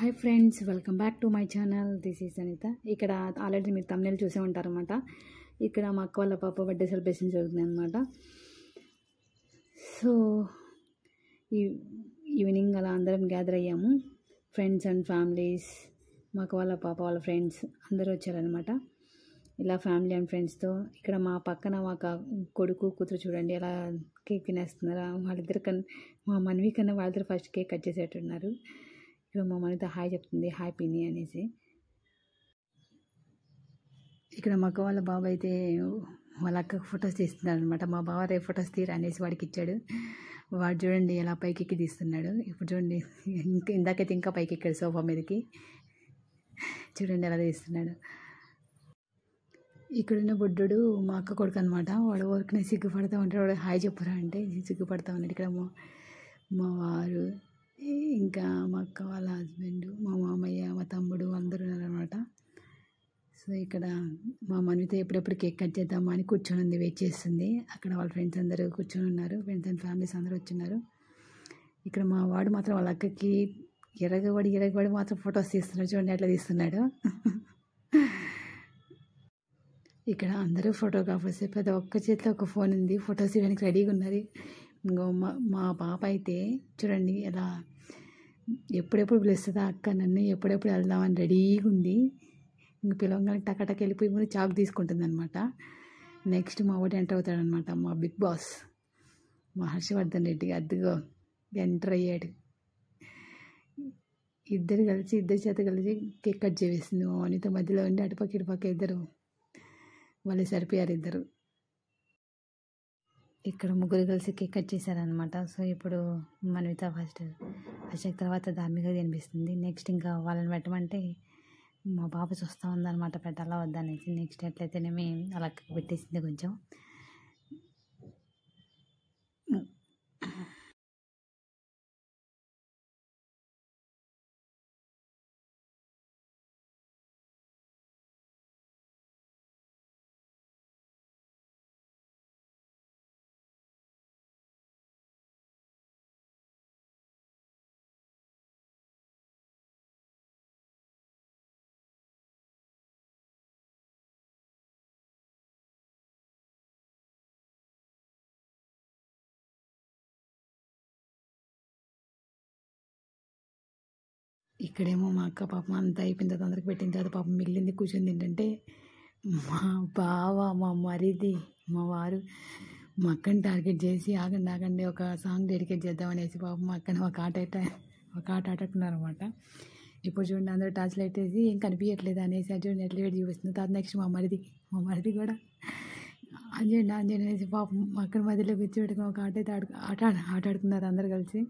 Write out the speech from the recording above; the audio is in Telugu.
Hi friends, welcome back to my channel. This is Anitha. ఇక్కడ ఆల్రెడీ మీరు తమిళ చూసే ఉంటారనమాట. ఇక్కడ మా అక్క వాళ్ళ పాప బర్త్డే సెలబ్రేషన్ జరుగుతుంది అనమాట. సో ఈవినింగ్ అలా అందరం గ్యాదర్ అయ్యాము. ఫ్రెండ్స్ అండ్ ఫ్యామిలీస్, మా అక్క వాళ్ళ పాప వాళ్ళ ఫ్రెండ్స్ అందరూ వచ్చారనమాట. ఇలా ఫ్యామిలీ అండ్ ఫ్రెండ్స్తో ఇక్కడ మా పక్కన మా కొడుకు కూతురు చూడండి ఎలా కేక్ తినేస్తున్నారా. వాళ్ళిద్దరు మా మనవి కన్నా వాళ్ళిద్దరు ఫస్ట్ కేక్ కట్ చేసేట్టున్నారు. ఇక్కడ మా మనతో హాయ్ చెప్తుంది, హాయ్ పిన్ని అనేసి. ఇక్కడ మా అక్క వాళ్ళ బాబు అయితే వాళ్ళ అక్కకు ఫొటోస్ తీస్తున్నాడు అనమాట. మా బావ రేపు ఫొటోస్ తీరా అనేసి వాడికి ఇచ్చాడు. వాడు చూడండి ఎలా పైకి ఎక్కి తీస్తున్నాడు. ఇప్పుడు చూడండి ఇందాకైతే ఇంకా పైకి ఎక్కాడు సోఫా మీదకి. చూడండి ఎలా తీస్తున్నాడు. ఇక్కడున్న బుడ్డోడు మా అక్క కొడుకు అనమాట. వాడు ఊరికనే సిగ్గుపడతా ఉంటాడు. వాడు హాయ్ చెప్పురా అంటే సిగ్గుపడతా ఉన్నాడు. ఇక్కడ మా వారు, ఇంకా మా అక్క వాళ్ళ హస్బెండ్, మా మామయ్య, మా తమ్ముడు అందరూ ఉన్నారనమాట. సో ఇక్కడ మా మనవితో ఎప్పుడెప్పుడు కేక్ కట్ చేద్దామా అని కూర్చొని ఉంది, వెయిట్ చేస్తుంది. అక్కడ వాళ్ళ ఫ్రెండ్స్ అందరూ కూర్చొని ఉన్నారు. ఫ్రెండ్స్ అండ్ ఫ్యామిలీస్ అందరూ వచ్చిన్నారు. ఇక్కడ మా వాడు మాత్రం వాళ్ళ అక్కకి ఎరగబడి మాత్రం ఫొటోస్ తీస్తున్నాడు. చూడండి ఎట్లా తీస్తున్నాడు. ఇక్కడ అందరూ ఫోటోగ్రాఫర్స్, ప్రతి ఒక్క చేతిలో ఒక ఫోన్ ఉంది. ఫొటోస్ ఇవ్వడానికి రెడీగా ఉన్నారు. ఇంకో మా పాప అయితే చూడండి ఎలా ఎప్పుడెప్పుడు పిలుస్తుందా అక్క నన్ను, ఎప్పుడెప్పుడు వెళ్దామని రెడీగా ఉంది. ఇంక పిలవగానే టకటక వెళ్ళిపోయి ముందు చాకు తీసుకుంటుంది అనమాట. నెక్స్ట్ మా వాడు ఎంటర్ అవుతాడనమాట. మా బిగ్ బాస్ మా హర్షవర్ధన్ రెడ్డి అద్దుగో ఎంటర్ అయ్యాడు. ఇద్దరు చేత కలిసి కేక్ కట్ చేసేసింది. మా వానితో మధ్యలో ఉండి అటుపక్క ఇటుపక్క ఇద్దరు వాళ్ళు సరిపోయారు ఇద్దరు. ఇక్కడ ముగ్గురు కలిసి కేక్ కట్ చేశారనమాట. సో ఇప్పుడు మనవిత ఫస్ట్ తర్వాత ధార్మిక తినిపిస్తుంది. నెక్స్ట్ ఇంకా వాళ్ళని పెట్టమంటే మా బాబు చూస్తూ ఉందన్నమాట పెట్టాలా వద్దనేసి. నెక్స్ట్ ఎట్లయితేనేమి అలా పెట్టేసింది కొంచెం. ఇక్కడేమో మా అక్క పాపం అంతా అయిపోయిన తర్వాత అందరికి పెట్టిన తర్వాత పాపం మిగిలింది కూర్చొని ఏంటంటే మా బావ, మా మరిది, మా వారు మా అక్కని టార్గెట్ చేసి ఆగండి ఒక సాంగ్ డెడికేట్ చేద్దామనేసి పాపం మా అక్కని ఒక ఆట ఆడుతున్నారు అనమాట. ఇప్పుడు చూడండి అందరూ టార్చ్ లైట్ వేసి ఏం కనిపించట్లేదు అనేసి అది చూడండి ఎట్లా వేడి చూపిస్తుంది. తర్వాత నెక్స్ట్ మా మరిది కూడా అంజండి అనేసి పాపం మా అక్కని మధ్యలో కూర్చోబెట్టుకుని ఒక ఆట ఆడుకున్నారు అందరు కలిసి.